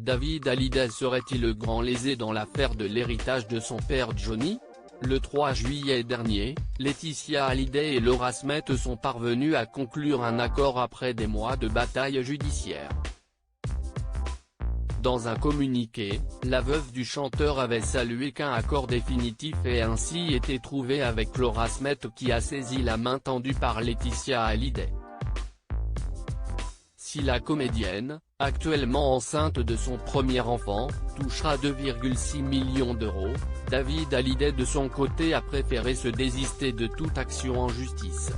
David Hallyday serait-il grand lésé dans l'affaire de l'héritage de son père Johnny? Le 3 juillet dernier, Laetitia Hallyday et Laura Smet sont parvenus à conclure un accord après des mois de bataille judiciaire. Dans un communiqué, la veuve du chanteur avait salué qu'un accord définitif ait ainsi été trouvé avec Laura Smet qui a saisi la main tendue par Laetitia Hallyday. Si la comédienne, actuellement enceinte de son premier enfant, touchera 2,6 millions d'euros, David Hallyday de son côté a préféré se désister de toute action en justice.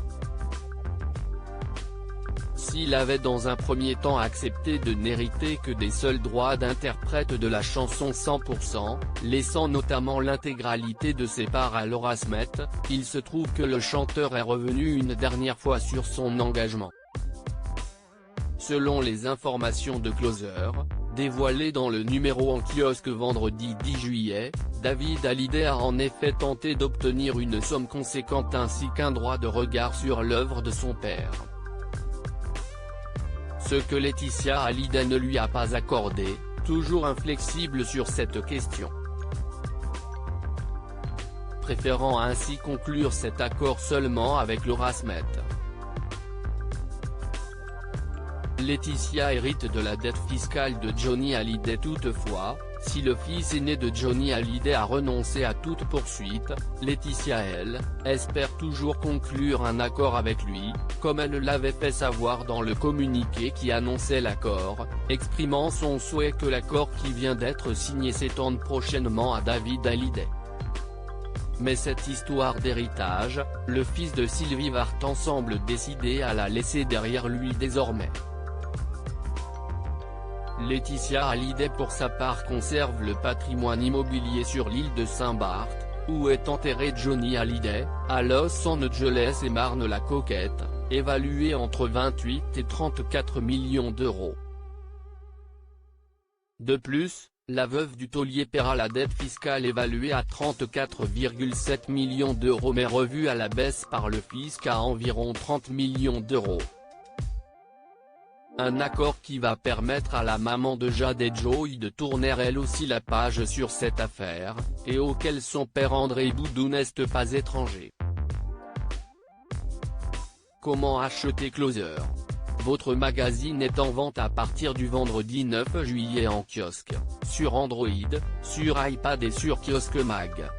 S'il avait dans un premier temps accepté de n'hériter que des seuls droits d'interprète de la chanson 100%, laissant notamment l'intégralité de ses parts à Laura Smet, il se trouve que le chanteur est revenu une dernière fois sur son engagement. Selon les informations de Closer, dévoilées dans le numéro en kiosque vendredi 10 juillet, David Hallyday a en effet tenté d'obtenir une somme conséquente ainsi qu'un droit de regard sur l'œuvre de son père. Ce que Laetitia Hallyday ne lui a pas accordé, toujours inflexible sur cette question. Préférant ainsi conclure cet accord seulement avec Laura Smet. Laetitia hérite de la dette fiscale de Johnny Hallyday toutefois, si le fils aîné de Johnny Hallyday a renoncé à toute poursuite, Laetitia elle, espère toujours conclure un accord avec lui, comme elle l'avait fait savoir dans le communiqué qui annonçait l'accord, exprimant son souhait que l'accord qui vient d'être signé s'étende prochainement à David Hallyday. Mais cette histoire d'héritage, le fils de Sylvie Vartan semble décidé à la laisser derrière lui désormais. Laetitia Hallyday pour sa part conserve le patrimoine immobilier sur l'île de Saint-Barth, où est enterré Johnny Hallyday, à Los Angeles et Marne-la-Coquette, évalué entre 28 et 34 millions d'euros. De plus, la veuve du taulier paiera la dette fiscale évaluée à 34,7 millions d'euros mais revue à la baisse par le fisc à environ 30 millions d'euros. Un accord qui va permettre à la maman de Jade et Joey de tourner elle aussi la page sur cette affaire, et auquel son père André Boudou n'est pas étranger. Comment acheter Closer? Votre magazine est en vente à partir du vendredi 9 juillet en kiosque, sur Android, sur iPad et sur Kiosque Mag.